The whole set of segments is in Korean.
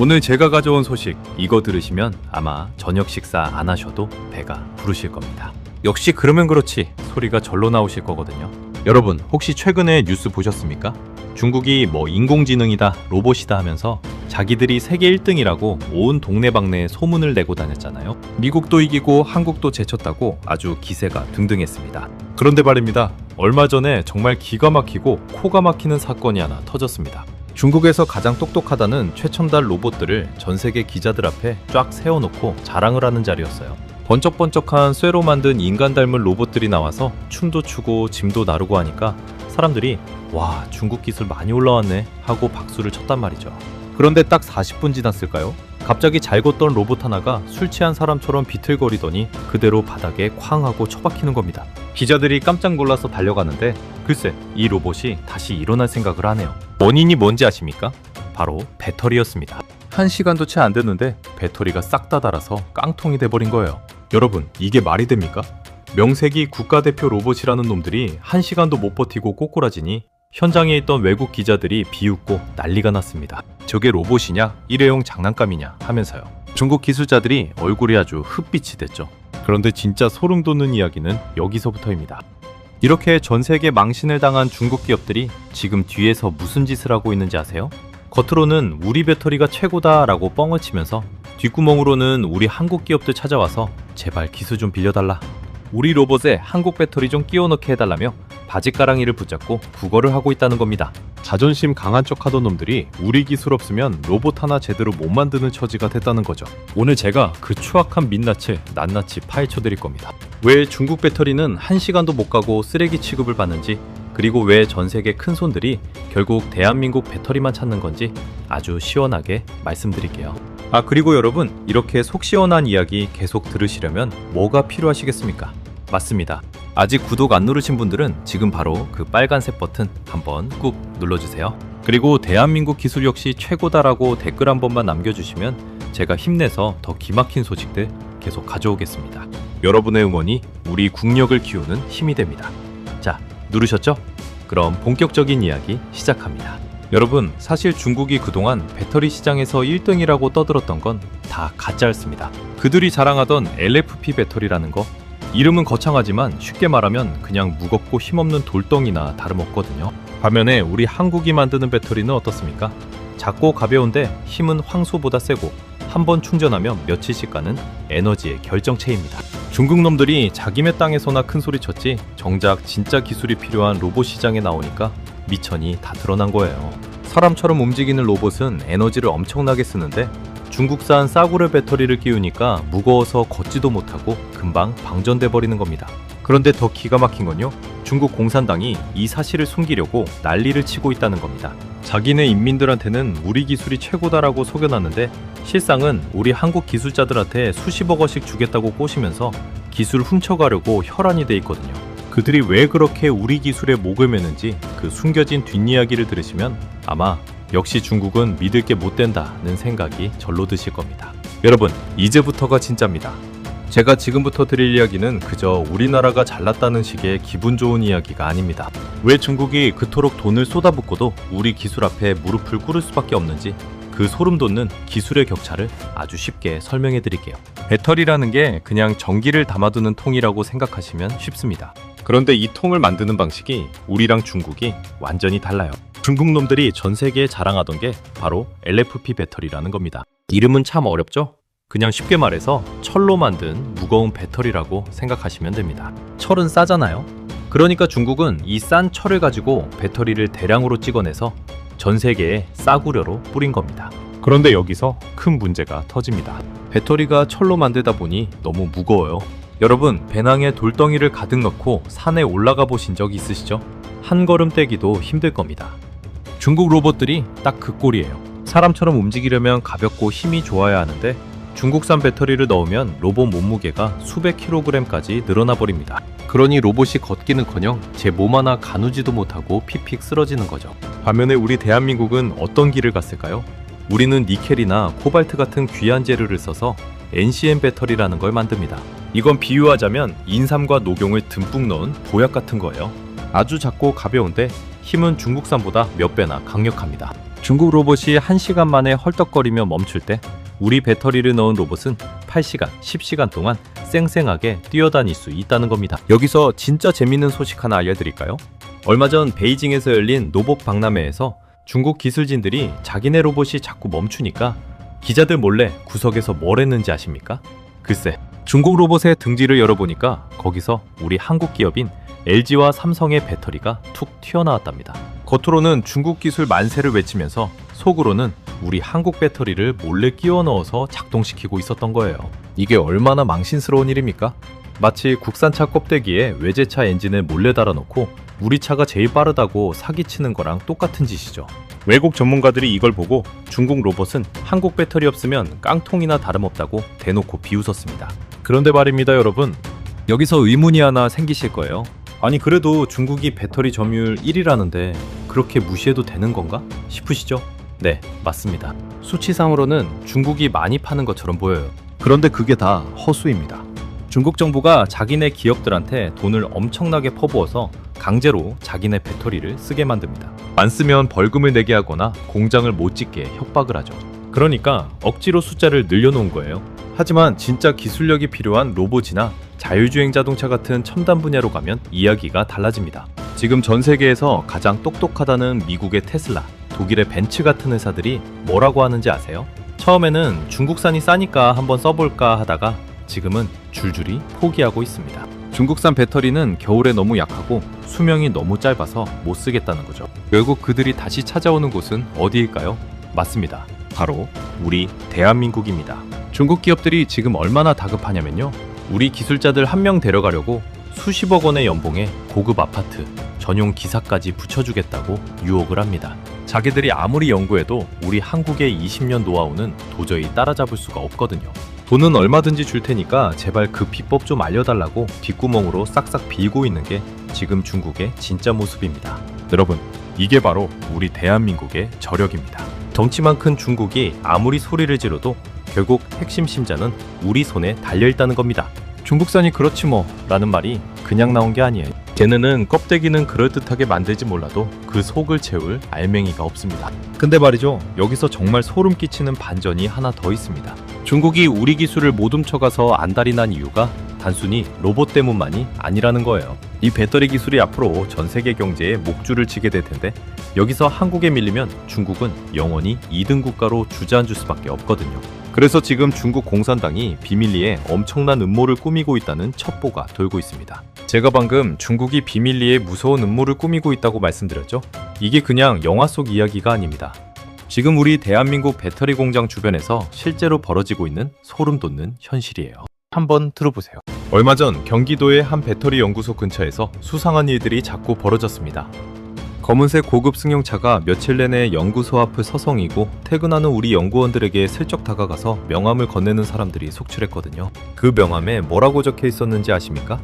오늘 제가 가져온 소식 이거 들으시면 아마 저녁 식사 안 하셔도 배가 부르실 겁니다. 역시 그러면 그렇지 소리가 절로 나오실 거거든요. 여러분 혹시 최근에 뉴스 보셨습니까? 중국이 뭐 인공지능이다 로봇이다 하면서 자기들이 세계 1등이라고 온 동네방네에 소문을 내고 다녔잖아요. 미국도 이기고 한국도 제쳤다고 아주 기세가 등등했습니다. 그런데 말입니다. 얼마 전에 정말 기가 막히고 코가 막히는 사건이 하나 터졌습니다. 중국에서 가장 똑똑하다는 최첨단 로봇들을 전 세계 기자들 앞에 쫙 세워놓고 자랑을 하는 자리였어요. 번쩍번쩍한 쇠로 만든 인간 닮은 로봇들이 나와서 춤도 추고 짐도 나르고 하니까 사람들이 와 중국 기술 많이 올라왔네 하고 박수를 쳤단 말이죠. 그런데 딱 40분 지났을까요? 갑자기 잘 걷던 로봇 하나가 술 취한 사람처럼 비틀거리더니 그대로 바닥에 쾅 하고 처박히는 겁니다. 기자들이 깜짝 놀라서 달려가는데 글쎄 이 로봇이 다시 일어날 생각을 하네요. 원인이 뭔지 아십니까? 바로 배터리였습니다. 1시간도 채 안 됐는데 배터리가 싹 다 닳아서 깡통이 돼버린 거예요. 여러분 이게 말이 됩니까? 명색이 국가대표 로봇이라는 놈들이 1시간도 못 버티고 꼬꾸라지니 현장에 있던 외국 기자들이 비웃고 난리가 났습니다. 저게 로봇이냐? 일회용 장난감이냐? 하면서요. 중국 기술자들이 얼굴이 아주 흑빛이 됐죠. 그런데 진짜 소름 돋는 이야기는 여기서부터입니다. 이렇게 전 세계 망신을 당한 중국 기업들이 지금 뒤에서 무슨 짓을 하고 있는지 아세요? 겉으로는 우리 배터리가 최고다 라고 뻥을 치면서 뒷구멍으로는 우리 한국 기업들 찾아와서 제발 기술 좀 빌려달라. 우리 로봇에 한국 배터리 좀 끼워 넣게 해달라며 바지가랑이를 붙잡고 구걸을 하고 있다는 겁니다. 자존심 강한 척 하던 놈들이 우리 기술 없으면 로봇 하나 제대로 못 만드는 처지가 됐다는 거죠. 오늘 제가 그 추악한 민낯을 낱낱이 파헤쳐 드릴 겁니다. 왜 중국 배터리는 1시간도 못 가고 쓰레기 취급을 받는지, 그리고 왜 전 세계 큰 손들이 결국 대한민국 배터리만 찾는 건지 아주 시원하게 말씀드릴게요. 그리고 여러분 이렇게 속 시원한 이야기 계속 들으시려면 뭐가 필요하시겠습니까? 맞습니다. 아직 구독 안 누르신 분들은 지금 바로 그 빨간색 버튼 한번 꾹 눌러주세요. 그리고 대한민국 기술 역시 최고다라고 댓글 한 번만 남겨주시면 제가 힘내서 더 기막힌 소식들 계속 가져오겠습니다. 여러분의 응원이 우리 국력을 키우는 힘이 됩니다. 자, 누르셨죠? 그럼 본격적인 이야기 시작합니다. 여러분, 사실 중국이 그동안 배터리 시장에서 1등이라고 떠들었던 건 다 가짜였습니다. 그들이 자랑하던 LFP 배터리라는 거, 이름은 거창하지만 쉽게 말하면 그냥 무겁고 힘없는 돌덩이나 다름없거든요. 반면에 우리 한국이 만드는 배터리는 어떻습니까? 작고 가벼운데 힘은 황소보다 세고 한 번 충전하면 며칠씩 가는 에너지의 결정체입니다. 중국 놈들이 자기네 땅에서나 큰 소리 쳤지 정작 진짜 기술이 필요한 로봇 시장에 나오니까 미천이 다 드러난 거예요. 사람처럼 움직이는 로봇은 에너지를 엄청나게 쓰는데 중국산 싸구려 배터리를 끼우니까 무거워서 걷지도 못하고 금방 방전돼 버리는 겁니다. 그런데 더 기가 막힌 건요, 중국 공산당이 이 사실을 숨기려고 난리를 치고 있다는 겁니다. 자기네 인민들한테는 우리 기술이 최고다라고 속여놨는데 실상은 우리 한국 기술자들한테 수십억 원씩 주겠다고 꼬시면서 기술 훔쳐가려고 혈안이 돼 있거든요. 그들이 왜 그렇게 우리 기술에 목을 매는지 그 숨겨진 뒷이야기를 들으시면 아마 역시 중국은 믿을 게 못 된다는 생각이 절로 드실 겁니다. 여러분, 이제부터가 진짜입니다. 제가 지금부터 드릴 이야기는 그저 우리나라가 잘났다는 식의 기분 좋은 이야기가 아닙니다. 왜 중국이 그토록 돈을 쏟아붓고도 우리 기술 앞에 무릎을 꿇을 수밖에 없는지 그 소름 돋는 기술의 격차를 아주 쉽게 설명해 드릴게요. 배터리라는 게 그냥 전기를 담아두는 통이라고 생각하시면 쉽습니다. 그런데 이 통을 만드는 방식이 우리랑 중국이 완전히 달라요. 중국 놈들이 전 세계에 자랑하던 게 바로 LFP 배터리라는 겁니다. 이름은 참 어렵죠? 그냥 쉽게 말해서 철로 만든 무거운 배터리라고 생각하시면 됩니다. 철은 싸잖아요? 그러니까 중국은 이 싼 철을 가지고 배터리를 대량으로 찍어내서 전 세계에 싸구려로 뿌린 겁니다. 그런데 여기서 큰 문제가 터집니다. 배터리가 철로 만들다 보니 너무 무거워요. 여러분, 배낭에 돌덩이를 가득 넣고 산에 올라가 보신 적 있으시죠? 한 걸음 떼기도 힘들 겁니다. 중국 로봇들이 딱 그 꼴이에요. 사람처럼 움직이려면 가볍고 힘이 좋아야 하는데 중국산 배터리를 넣으면 로봇 몸무게가 수백 킬로그램까지 늘어나 버립니다. 그러니 로봇이 걷기는커녕 제 몸 하나 가누지도 못하고 픽픽 쓰러지는 거죠. 반면에 우리 대한민국은 어떤 길을 갔을까요? 우리는 니켈이나 코발트 같은 귀한 재료를 써서 NCM 배터리라는 걸 만듭니다. 이건 비유하자면 인삼과 녹용을 듬뿍 넣은 보약 같은 거예요. 아주 작고 가벼운데 힘은 중국산보다 몇 배나 강력합니다. 중국 로봇이 1시간 만에 헐떡거리며 멈출 때 우리 배터리를 넣은 로봇은 8시간, 10시간 동안 쌩쌩하게 뛰어다닐 수 있다는 겁니다. 여기서 진짜 재밌는 소식 하나 알려드릴까요? 얼마 전 베이징에서 열린 로봇 박람회에서 중국 기술진들이 자기네 로봇이 자꾸 멈추니까 기자들 몰래 구석에서 뭘 했는지 아십니까? 글쎄, 중국 로봇의 등지를 열어보니까 거기서 우리 한국 기업인 LG와 삼성의 배터리가 툭 튀어나왔답니다. 겉으로는 중국 기술 만세를 외치면서 속으로는 우리 한국 배터리를 몰래 끼워 넣어서 작동시키고 있었던 거예요. 이게 얼마나 망신스러운 일입니까? 마치 국산차 껍데기에 외제차 엔진을 몰래 달아놓고 우리 차가 제일 빠르다고 사기치는 거랑 똑같은 짓이죠. 외국 전문가들이 이걸 보고 중국 로봇은 한국 배터리 없으면 깡통이나 다름없다고 대놓고 비웃었습니다. 그런데 말입니다, 여러분. 여기서 의문이 하나 생기실 거예요. 아니, 그래도 중국이 배터리 점유율 1위라는데 그렇게 무시해도 되는 건가 싶으시죠? 네, 맞습니다. 수치상으로는 중국이 많이 파는 것처럼 보여요. 그런데 그게 다 허수입니다. 중국 정부가 자기네 기업들한테 돈을 엄청나게 퍼부어서 강제로 자기네 배터리를 쓰게 만듭니다. 안 쓰면 벌금을 내게 하거나 공장을 못 짓게 협박을 하죠. 그러니까 억지로 숫자를 늘려놓은 거예요. 하지만 진짜 기술력이 필요한 로봇이나 자율주행 자동차 같은 첨단 분야로 가면 이야기가 달라집니다. 지금 전 세계에서 가장 똑똑하다는 미국의 테슬라, 독일의 벤츠 같은 회사들이 뭐라고 하는지 아세요? 처음에는 중국산이 싸니까 한번 써볼까 하다가 지금은 줄줄이 포기하고 있습니다. 중국산 배터리는 겨울에 너무 약하고 수명이 너무 짧아서 못 쓰겠다는 거죠. 결국 그들이 다시 찾아오는 곳은 어디일까요? 맞습니다. 바로 우리 대한민국입니다. 중국 기업들이 지금 얼마나 다급하냐면요. 우리 기술자들 한 명 데려가려고 수십억 원의 연봉에 고급 아파트, 전용 기사까지 붙여주겠다고 유혹을 합니다. 자기들이 아무리 연구해도 우리 한국의 20년 노하우는 도저히 따라잡을 수가 없거든요. 돈은 얼마든지 줄 테니까 제발 그 비법 좀 알려달라고 뒷구멍으로 싹싹 빌고 있는 게 지금 중국의 진짜 모습입니다. 여러분, 이게 바로 우리 대한민국의 저력입니다. 덩치만 큰 중국이 아무리 소리를 지르도 결국 핵심 심자는 우리 손에 달려있다는 겁니다. 중국산이 그렇지 뭐 라는 말이 그냥 나온 게 아니에요. 걔네는 껍데기는 그럴듯하게 만들지 몰라도 그 속을 채울 알맹이가 없습니다. 근데 말이죠, 여기서 정말 소름 끼치는 반전이 하나 더 있습니다. 중국이 우리 기술을 못 훔쳐가서 안달이 난 이유가 단순히 로봇 때문만이 아니라는 거예요. 이 배터리 기술이 앞으로 전 세계 경제에 목줄을 치게 될 텐데 여기서 한국에 밀리면 중국은 영원히 2등 국가로 주저앉을 수밖에 없거든요. 그래서 지금 중국 공산당이 비밀리에 엄청난 음모를 꾸미고 있다는 첩보가 돌고 있습니다. 제가 방금 중국이 비밀리에 무서운 음모를 꾸미고 있다고 말씀드렸죠? 이게 그냥 영화 속 이야기가 아닙니다. 지금 우리 대한민국 배터리 공장 주변에서 실제로 벌어지고 있는 소름 돋는 현실이에요. 한번 들어보세요. 얼마 전 경기도의 한 배터리 연구소 근처에서 수상한 일들이 자꾸 벌어졌습니다. 검은색 고급 승용차가 며칠 내내 연구소 앞을 서성이고 퇴근하는 우리 연구원들에게 슬쩍 다가가서 명함을 건네는 사람들이 속출했거든요. 그 명함에 뭐라고 적혀 있었는지 아십니까?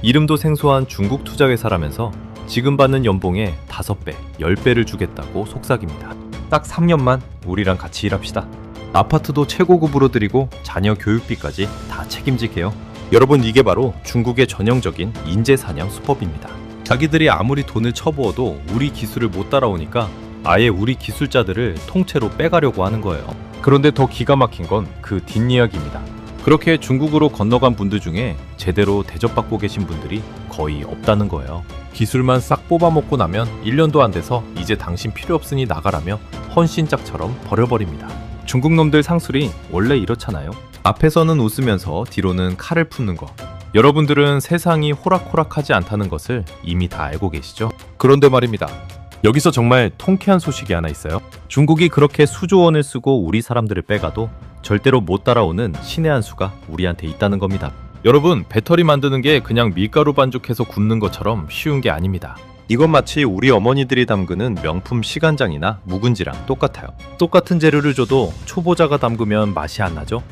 이름도 생소한 중국 투자회사라면서 지금 받는 연봉의 5배, 10배를 주겠다고 속삭입니다. 딱 3년만 우리랑 같이 일합시다. 아파트도 최고급으로 드리고 자녀 교육비까지 다 책임질게요. 여러분, 이게 바로 중국의 전형적인 인재사냥 수법입니다. 자기들이 아무리 돈을 쳐부어도 우리 기술을 못 따라오니까 아예 우리 기술자들을 통째로 빼가려고 하는 거예요. 그런데 더 기가 막힌 건 그 뒷이야기입니다. 그렇게 중국으로 건너간 분들 중에 제대로 대접받고 계신 분들이 거의 없다는 거예요. 기술만 싹 뽑아먹고 나면 1년도 안 돼서 이제 당신 필요 없으니 나가라며 헌신짝처럼 버려버립니다. 중국 놈들 상술이 원래 이렇잖아요. 앞에서는 웃으면서 뒤로는 칼을 푸는 거. 여러분들은 세상이 호락호락하지 않다는 것을 이미 다 알고 계시죠? 그런데 말입니다. 여기서 정말 통쾌한 소식이 하나 있어요. 중국이 그렇게 수조 원을 쓰고 우리 사람들을 빼가도 절대로 못 따라오는 신의 한 수가 우리한테 있다는 겁니다. 여러분, 배터리 만드는 게 그냥 밀가루 반죽해서 굽는 것처럼 쉬운 게 아닙니다. 이건 마치 우리 어머니들이 담그는 명품 시간장이나 묵은지랑 똑같아요. 똑같은 재료를 줘도 초보자가 담그면 맛이 안 나죠?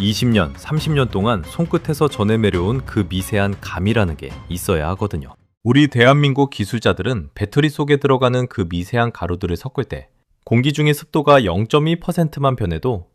20년, 30년 동안 손끝에서 전해내려온 그 미세한 감이라는 게 있어야 하거든요. 우리 대한민국 기술자들은 배터리 속에 들어가는 그 미세한 가루들을 섞을 때 공기 중의 습도가 0.2%만 변해도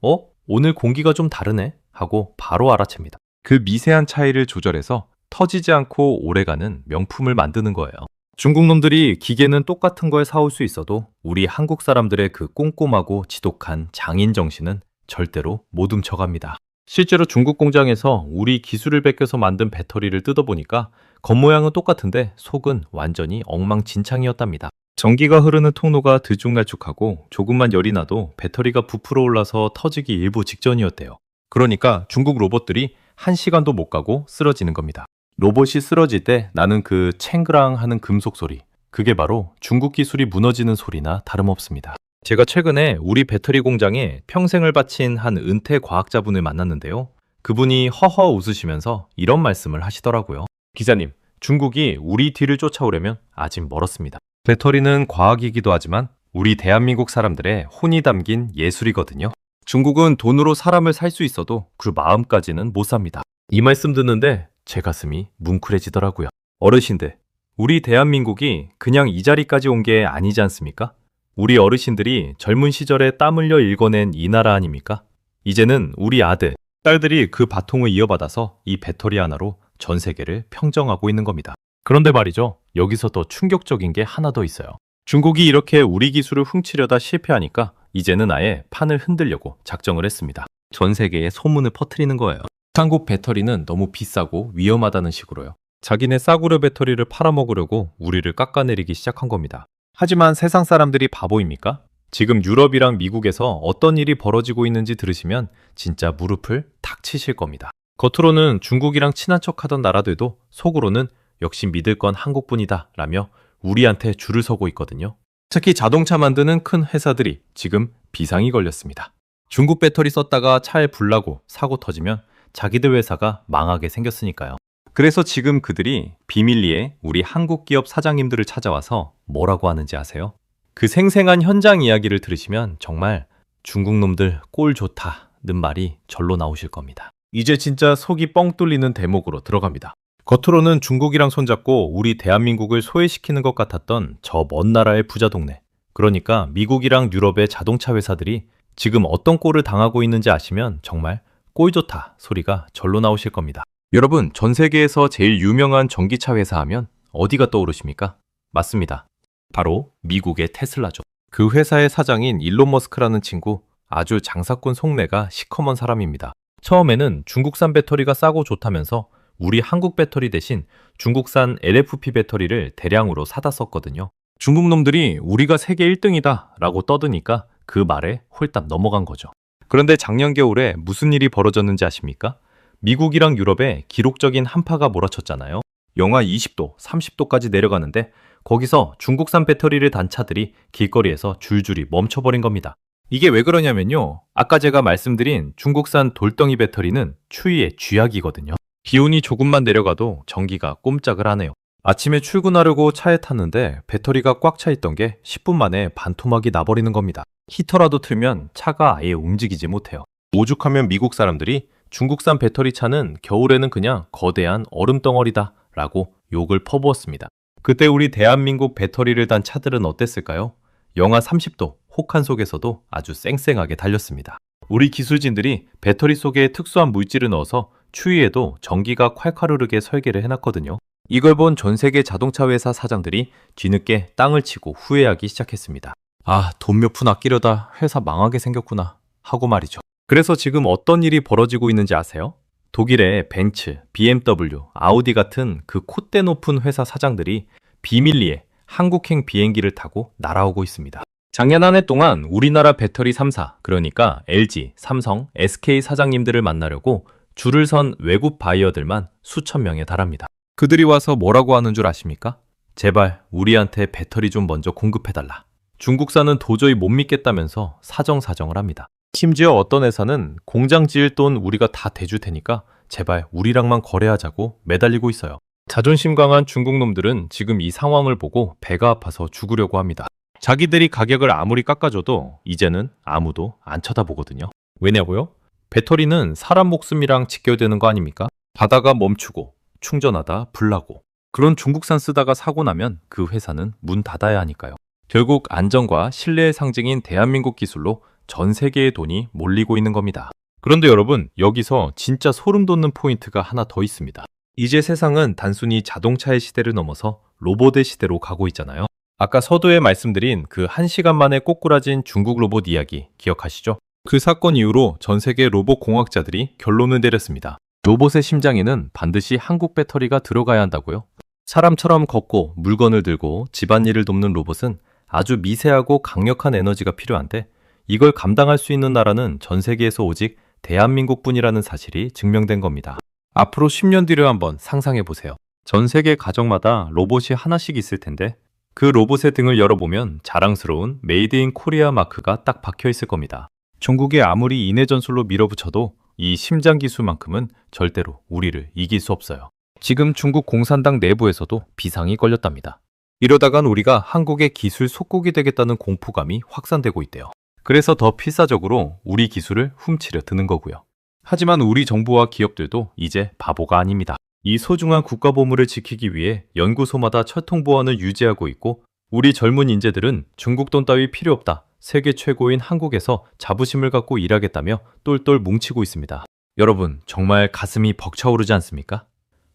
오늘 공기가 좀 다르네? 하고 바로 알아챕니다. 그 미세한 차이를 조절해서 터지지 않고 오래가는 명품을 만드는 거예요. 중국 놈들이 기계는 똑같은 걸 사올 수 있어도 우리 한국 사람들의 그 꼼꼼하고 지독한 장인 정신은 절대로 못 훔쳐갑니다. 실제로 중국 공장에서 우리 기술을 베껴서 만든 배터리를 뜯어보니까 겉모양은 똑같은데 속은 완전히 엉망진창이었답니다. 전기가 흐르는 통로가 들쭉날쭉하고 조금만 열이 나도 배터리가 부풀어 올라서 터지기 일보 직전이었대요. 그러니까 중국 로봇들이 1시간도 못 가고 쓰러지는 겁니다. 로봇이 쓰러질 때 나는 그 챙그랑 하는 금속 소리, 그게 바로 중국 기술이 무너지는 소리나 다름없습니다. 제가 최근에 우리 배터리 공장에 평생을 바친 한 은퇴 과학자분을 만났는데요. 그분이 허허 웃으시면서 이런 말씀을 하시더라고요. 기자님, 중국이 우리 뒤를 쫓아오려면 아직 멀었습니다. 배터리는 과학이기도 하지만 우리 대한민국 사람들의 혼이 담긴 예술이거든요. 중국은 돈으로 사람을 살 수 있어도 그 마음까지는 못 삽니다. 이 말씀 듣는데 제 가슴이 뭉클해지더라고요. 어르신들, 우리 대한민국이 그냥 이 자리까지 온 게 아니지 않습니까? 우리 어르신들이 젊은 시절에 땀 흘려 일궈낸 이 나라 아닙니까? 이제는 우리 아들, 딸들이 그 바통을 이어받아서 이 배터리 하나로 전 세계를 평정하고 있는 겁니다. 그런데 말이죠. 여기서 더 충격적인 게 하나 더 있어요. 중국이 이렇게 우리 기술을 훔치려다 실패하니까 이제는 아예 판을 흔들려고 작정을 했습니다. 전 세계에 소문을 퍼뜨리는 거예요. 한국 배터리는 너무 비싸고 위험하다는 식으로요. 자기네 싸구려 배터리를 팔아먹으려고 우리를 깎아내리기 시작한 겁니다. 하지만 세상 사람들이 바보입니까? 지금 유럽이랑 미국에서 어떤 일이 벌어지고 있는지 들으시면 진짜 무릎을 탁 치실 겁니다. 겉으로는 중국이랑 친한 척하던 나라들도 속으로는 역시 믿을 건 한국뿐이다 라며 우리한테 줄을 서고 있거든요. 특히 자동차 만드는 큰 회사들이 지금 비상이 걸렸습니다. 중국 배터리 썼다가 차에 불 나고 사고 터지면 자기들 회사가 망하게 생겼으니까요. 그래서 지금 그들이 비밀리에 우리 한국 기업 사장님들을 찾아와서 뭐라고 하는지 아세요? 그 생생한 현장 이야기를 들으시면 정말 중국 놈들 꼴 좋다는 말이 절로 나오실 겁니다. 이제 진짜 속이 뻥 뚫리는 대목으로 들어갑니다. 겉으로는 중국이랑 손잡고 우리 대한민국을 소외시키는 것 같았던 저 먼 나라의 부자 동네. 그러니까 미국이랑 유럽의 자동차 회사들이 지금 어떤 꼴을 당하고 있는지 아시면 정말 꼴 좋다 소리가 절로 나오실 겁니다. 여러분, 전 세계에서 제일 유명한 전기차 회사 하면 어디가 떠오르십니까? 맞습니다. 바로 미국의 테슬라죠. 그 회사의 사장인 일론 머스크라는 친구, 아주 장사꾼 속내가 시커먼 사람입니다. 처음에는 중국산 배터리가 싸고 좋다면서 우리 한국 배터리 대신 중국산 LFP 배터리를 대량으로 사다 썼거든요. 중국 놈들이 우리가 세계 1등이다 라고 떠드니까 그 말에 홀딱 넘어간 거죠. 그런데 작년 겨울에 무슨 일이 벌어졌는지 아십니까? 미국이랑 유럽에 기록적인 한파가 몰아쳤잖아요. 영하 20도, 30도까지 내려가는데 거기서 중국산 배터리를 단 차들이 길거리에서 줄줄이 멈춰버린 겁니다. 이게 왜 그러냐면요. 아까 제가 말씀드린 중국산 돌덩이 배터리는 추위에 쥐약이거든요. 기온이 조금만 내려가도 전기가 꼼짝을 하네요. 아침에 출근하려고 차에 탔는데 배터리가 꽉 차 있던 게 10분 만에 반토막이 나버리는 겁니다. 히터라도 틀면 차가 아예 움직이지 못해요. 오죽하면 미국 사람들이 중국산 배터리 차는 겨울에는 그냥 거대한 얼음덩어리다 라고 욕을 퍼부었습니다. 그때 우리 대한민국 배터리를 단 차들은 어땠을까요? 영하 30도 혹한 속에서도 아주 쌩쌩하게 달렸습니다. 우리 기술진들이 배터리 속에 특수한 물질을 넣어서 추위에도 전기가 콸콸 흐르게 설계를 해놨거든요. 이걸 본 전 세계 자동차 회사 사장들이 뒤늦게 땅을 치고 후회하기 시작했습니다. 아, 돈 몇 푼 아끼려다 회사 망하게 생겼구나 하고 말이죠. 그래서 지금 어떤 일이 벌어지고 있는지 아세요? 독일의 벤츠, BMW, 아우디 같은 그 콧대 높은 회사 사장들이 비밀리에 한국행 비행기를 타고 날아오고 있습니다. 작년 한 해 동안 우리나라 배터리 3사, 그러니까 LG, 삼성, SK 사장님들을 만나려고 줄을 선 외국 바이어들만 수천 명에 달합니다. 그들이 와서 뭐라고 하는 줄 아십니까? 제발 우리한테 배터리 좀 먼저 공급해달라. 중국산은 도저히 못 믿겠다면서 사정사정을 합니다. 심지어 어떤 회사는 공장 지을 돈 우리가 다 대줄 테니까 제발 우리랑만 거래하자고 매달리고 있어요. 자존심 강한 중국 놈들은 지금 이 상황을 보고 배가 아파서 죽으려고 합니다. 자기들이 가격을 아무리 깎아줘도 이제는 아무도 안 쳐다보거든요. 왜냐고요? 배터리는 사람 목숨이랑 직결되는 거 아닙니까? 가다가 멈추고 충전하다 불나고 그런 중국산 쓰다가 사고 나면 그 회사는 문 닫아야 하니까요. 결국 안전과 신뢰의 상징인 대한민국 기술로 전 세계의 돈이 몰리고 있는 겁니다. 그런데 여러분, 여기서 진짜 소름 돋는 포인트가 하나 더 있습니다. 이제 세상은 단순히 자동차의 시대를 넘어서 로봇의 시대로 가고 있잖아요. 아까 서두에 말씀드린 그 1시간 만에 꼬꾸라진 중국 로봇 이야기 기억하시죠? 그 사건 이후로 전 세계 로봇 공학자들이 결론을 내렸습니다. 로봇의 심장에는 반드시 한국 배터리가 들어가야 한다고요. 사람처럼 걷고 물건을 들고 집안일을 돕는 로봇은 아주 미세하고 강력한 에너지가 필요한데 이걸 감당할 수 있는 나라는 전 세계에서 오직 대한민국뿐이라는 사실이 증명된 겁니다. 앞으로 10년 뒤를 한번 상상해 보세요. 전 세계 가정마다 로봇이 하나씩 있을 텐데 그 로봇의 등을 열어보면 자랑스러운 메이드 인 코리아 마크가 딱 박혀 있을 겁니다. 중국이 아무리 인해 전술로 밀어붙여도 이 심장 기술만큼은 절대로 우리를 이길 수 없어요. 지금 중국 공산당 내부에서도 비상이 걸렸답니다. 이러다간 우리가 한국의 기술 속국이 되겠다는 공포감이 확산되고 있대요. 그래서 더 필사적으로 우리 기술을 훔치려 드는 거고요. 하지만 우리 정부와 기업들도 이제 바보가 아닙니다. 이 소중한 국가보물을 지키기 위해 연구소마다 철통보안을 유지하고 있고 우리 젊은 인재들은 중국 돈 따위 필요 없다. 세계 최고인 한국에서 자부심을 갖고 일하겠다며 똘똘 뭉치고 있습니다. 여러분, 정말 가슴이 벅차오르지 않습니까?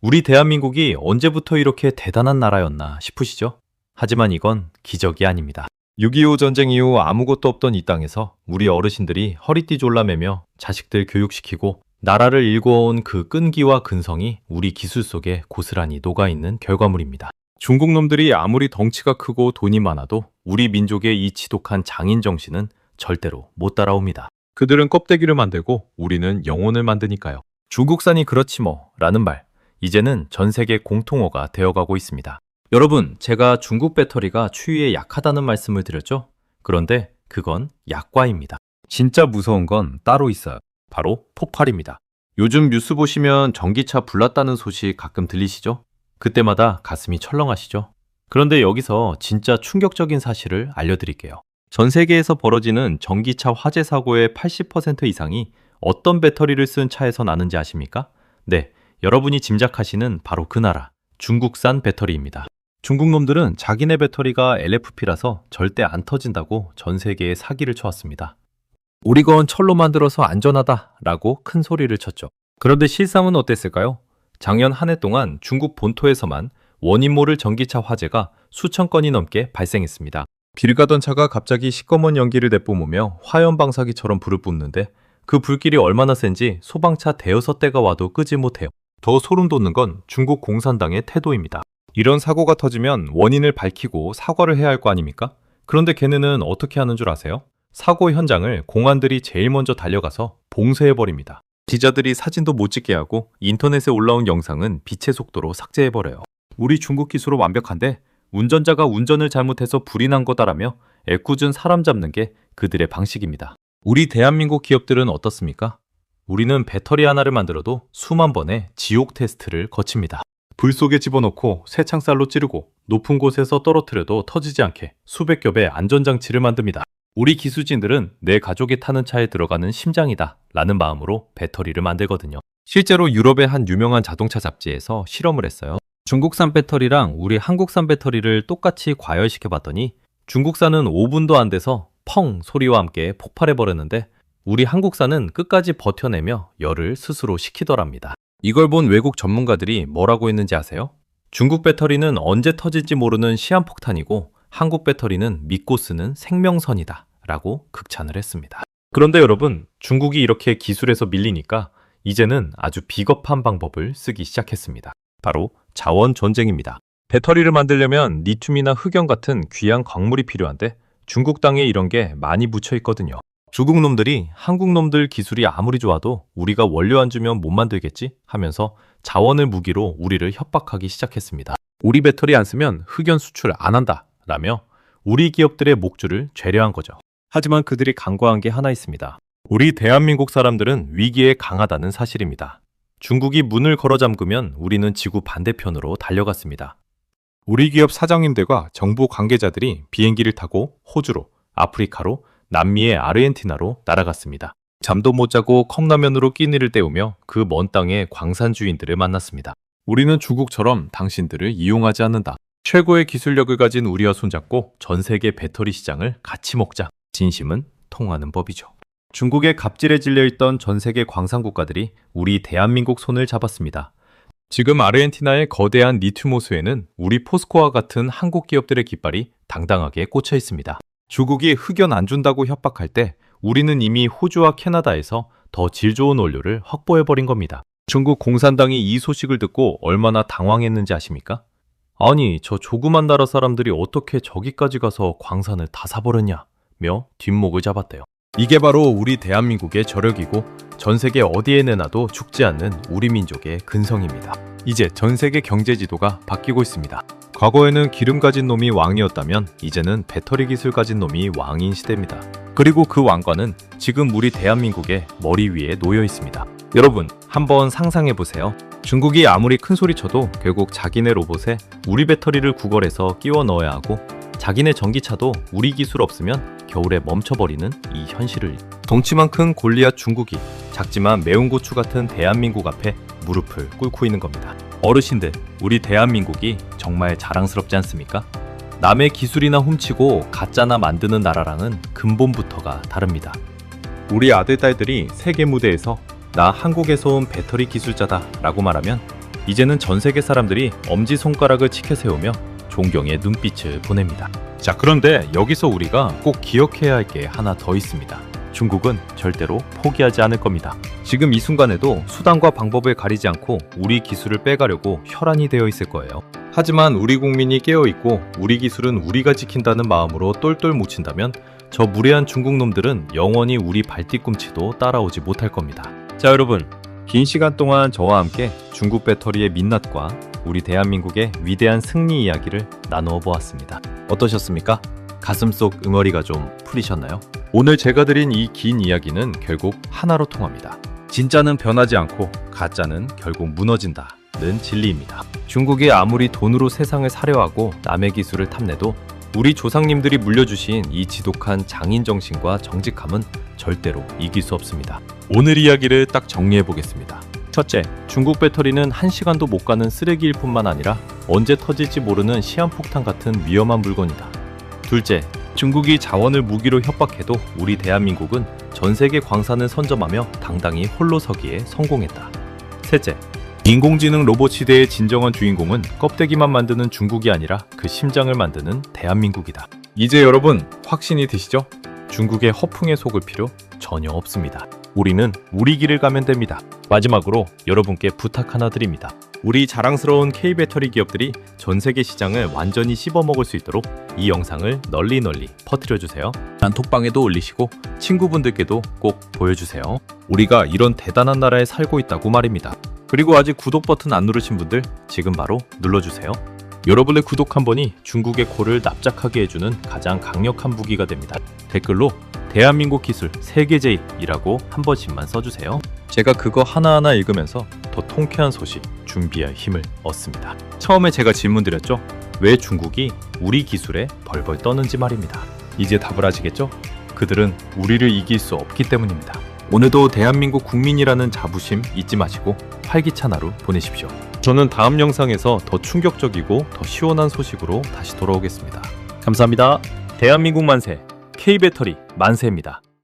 우리 대한민국이 언제부터 이렇게 대단한 나라였나 싶으시죠? 하지만 이건 기적이 아닙니다. 6.25 전쟁 이후 아무것도 없던 이 땅에서 우리 어르신들이 허리띠 졸라매며 자식들 교육시키고 나라를 일궈온 그 끈기와 근성이 우리 기술 속에 고스란히 녹아있는 결과물입니다. 중국 놈들이 아무리 덩치가 크고 돈이 많아도 우리 민족의 이 지독한 장인 정신은 절대로 못 따라옵니다. 그들은 껍데기를 만들고 우리는 영혼을 만드니까요. 중국산이 그렇지 뭐 라는 말, 이제는 전 세계 공통어가 되어가고 있습니다. 여러분, 제가 중국 배터리가 추위에 약하다는 말씀을 드렸죠? 그런데 그건 약과입니다. 진짜 무서운 건 따로 있어요. 바로 폭발입니다. 요즘 뉴스 보시면 전기차 불났다는 소식 가끔 들리시죠? 그때마다 가슴이 철렁하시죠? 그런데 여기서 진짜 충격적인 사실을 알려드릴게요. 전 세계에서 벌어지는 전기차 화재 사고의 80% 이상이 어떤 배터리를 쓴 차에서 나는지 아십니까? 네, 여러분이 짐작하시는 바로 그 나라, 중국산 배터리입니다. 중국 놈들은 자기네 배터리가 LFP라서 절대 안 터진다고 전 세계에 사기를 쳐왔습니다. 우리 건 철로 만들어서 안전하다라고 큰 소리를 쳤죠. 그런데 실상은 어땠을까요? 작년 한 해 동안 중국 본토에서만 원인 모를 전기차 화재가 수천 건이 넘게 발생했습니다. 길 가던 차가 갑자기 시꺼먼 연기를 내뿜으며 화염 방사기처럼 불을 뿜는데 그 불길이 얼마나 센지 소방차 대여섯 대가 와도 끄지 못해요. 더 소름 돋는 건 중국 공산당의 태도입니다. 이런 사고가 터지면 원인을 밝히고 사과를 해야 할 거 아닙니까? 그런데 걔네는 어떻게 하는 줄 아세요? 사고 현장을 공안들이 제일 먼저 달려가서 봉쇄해버립니다. 기자들이 사진도 못 찍게 하고 인터넷에 올라온 영상은 빛의 속도로 삭제해버려요. 우리 중국 기술은 완벽한데 운전자가 운전을 잘못해서 불이 난 거다라며 애꿎은 사람 잡는 게 그들의 방식입니다. 우리 대한민국 기업들은 어떻습니까? 우리는 배터리 하나를 만들어도 수만 번의 지옥 테스트를 거칩니다. 불 속에 집어넣고 쇠창살로 찌르고 높은 곳에서 떨어뜨려도 터지지 않게 수백 겹의 안전장치를 만듭니다. 우리 기술진들은 내 가족이 타는 차에 들어가는 심장이다 라는 마음으로 배터리를 만들거든요. 실제로 유럽의 한 유명한 자동차 잡지에서 실험을 했어요. 중국산 배터리랑 우리 한국산 배터리를 똑같이 과열시켜 봤더니 중국산은 5분도 안 돼서 펑 소리와 함께 폭발해버렸는데 우리 한국산은 끝까지 버텨내며 열을 스스로 식히더랍니다. 이걸 본 외국 전문가들이 뭐라고 했는지 아세요? 중국 배터리는 언제 터질지 모르는 시한폭탄이고 한국 배터리는 믿고 쓰는 생명선이다 라고 극찬을 했습니다. 그런데 여러분, 중국이 이렇게 기술에서 밀리니까 이제는 아주 비겁한 방법을 쓰기 시작했습니다. 바로 자원 전쟁입니다. 배터리를 만들려면 리튬이나 흑연 같은 귀한 광물이 필요한데 중국 땅에 이런 게 많이 묻혀 있거든요. 중국 놈들이 한국 놈들 기술이 아무리 좋아도 우리가 원료 안 주면 못 만들겠지 하면서 자원을 무기로 우리를 협박하기 시작했습니다. 우리 배터리 안 쓰면 흑연 수출 안 한다 라며 우리 기업들의 목줄을 죄려한 거죠. 하지만 그들이 간과한 게 하나 있습니다. 우리 대한민국 사람들은 위기에 강하다는 사실입니다. 중국이 문을 걸어 잠그면 우리는 지구 반대편으로 달려갔습니다. 우리 기업 사장님들과 정부 관계자들이 비행기를 타고 호주로, 아프리카로, 남미의 아르헨티나로 날아갔습니다. 잠도 못 자고 컵라면으로 끼니를 때우며 그 먼 땅의 광산주인들을 만났습니다. 우리는 중국처럼 당신들을 이용하지 않는다. 최고의 기술력을 가진 우리와 손잡고 전 세계 배터리 시장을 같이 먹자. 진심은 통하는 법이죠. 중국의 갑질에 질려있던 전 세계 광산국가들이 우리 대한민국 손을 잡았습니다. 지금 아르헨티나의 거대한 리튬 호수에는 우리 포스코와 같은 한국 기업들의 깃발이 당당하게 꽂혀 있습니다. 중국이 흑연 안 준다고 협박할 때 우리는 이미 호주와 캐나다에서 더 질 좋은 원료를 확보해버린 겁니다. 중국 공산당이 이 소식을 듣고 얼마나 당황했는지 아십니까? 아니, 저 조그만 나라 사람들이 어떻게 저기까지 가서 광산을 다 사버렸냐? 며 뒷목을 잡았대요. 이게 바로 우리 대한민국의 저력이고 전 세계 어디에 내놔도 죽지 않는 우리 민족의 근성입니다. 이제 전 세계 경제 지도가 바뀌고 있습니다. 과거에는 기름 가진 놈이 왕이었다면 이제는 배터리 기술 가진 놈이 왕인 시대입니다. 그리고 그 왕관은 지금 우리 대한민국의 머리 위에 놓여 있습니다. 여러분, 한번 상상해 보세요. 중국이 아무리 큰 소리 쳐도 결국 자기네 로봇에 우리 배터리를 구걸해서 끼워 넣어야 하고 자기네 전기차도 우리 기술 없으면 겨울에 멈춰버리는 이 현실을 덩치만 큰 골리앗 중국이 작지만 매운 고추 같은 대한민국 앞에 무릎을 꿇고 있는 겁니다. 어르신들, 우리 대한민국이 정말 자랑스럽지 않습니까? 남의 기술이나 훔치고 가짜나 만드는 나라랑은 근본부터가 다릅니다. 우리 아들, 딸들이 세계 무대에서 나 한국에서 온 배터리 기술자다 라고 말하면 이제는 전 세계 사람들이 엄지손가락을 치켜세우며 존경의 눈빛을 보냅니다. 자, 그런데 여기서 우리가 꼭 기억해야 할 게 하나 더 있습니다. 중국은 절대로 포기하지 않을 겁니다. 지금 이 순간에도 수단과 방법을 가리지 않고 우리 기술을 빼가려고 혈안이 되어 있을 거예요. 하지만 우리 국민이 깨어있고 우리 기술은 우리가 지킨다는 마음으로 똘똘 뭉친다면 저 무례한 중국 놈들은 영원히 우리 발뒤꿈치도 따라오지 못할 겁니다. 자, 여러분, 긴 시간 동안 저와 함께 중국 배터리의 민낯과 우리 대한민국의 위대한 승리 이야기를 나누어 보았습니다. 어떠셨습니까? 가슴속 응어리가 좀 풀리셨나요? 오늘 제가 드린 이 긴 이야기는 결국 하나로 통합니다. 진짜는 변하지 않고 가짜는 결국 무너진다는 진리입니다. 중국이 아무리 돈으로 세상을 사려하고 남의 기술을 탐내도 우리 조상님들이 물려주신 이 지독한 장인 정신과 정직함은 절대로 이길 수 없습니다. 오늘 이야기를 딱 정리해 보겠습니다. 첫째, 중국 배터리는 1시간도 못 가는 쓰레기일 뿐만 아니라 언제 터질지 모르는 시한폭탄 같은 위험한 물건이다. 둘째, 중국이 자원을 무기로 협박해도 우리 대한민국은 전 세계 광산을 선점하며 당당히 홀로 서기에 성공했다. 셋째, 인공지능 로봇 시대의 진정한 주인공은 껍데기만 만드는 중국이 아니라 그 심장을 만드는 대한민국이다. 이제 여러분 확신이 드시죠? 중국의 허풍에 속을 필요 전혀 없습니다. 우리는 우리 길을 가면 됩니다. 마지막으로 여러분께 부탁 하나 드립니다. 우리 자랑스러운 K배터리 기업들이 전 세계 시장을 완전히 씹어먹을 수 있도록 이 영상을 널리 퍼뜨려주세요. 단톡방에도 올리시고 친구분들께도 꼭 보여주세요. 우리가 이런 대단한 나라에 살고 있다고 말입니다. 그리고 아직 구독 버튼 안 누르신 분들 지금 바로 눌러주세요. 여러분의 구독 한 번이 중국의 코를 납작하게 해주는 가장 강력한 무기가 됩니다. 댓글로 대한민국 기술 세계 제일이라고 한 번씩만 써주세요. 제가 그거 하나하나 읽으면서 더 통쾌한 소식 준비할 힘을 얻습니다. 처음에 제가 질문 드렸죠? 왜 중국이 우리 기술에 벌벌 떠는지 말입니다. 이제 답을 아시겠죠? 그들은 우리를 이길 수 없기 때문입니다. 오늘도 대한민국 국민이라는 자부심 잊지 마시고 활기찬 하루 보내십시오. 저는 다음 영상에서 더 충격적이고 더 시원한 소식으로 다시 돌아오겠습니다. 감사합니다. 대한민국 만세, K배터리 만세입니다.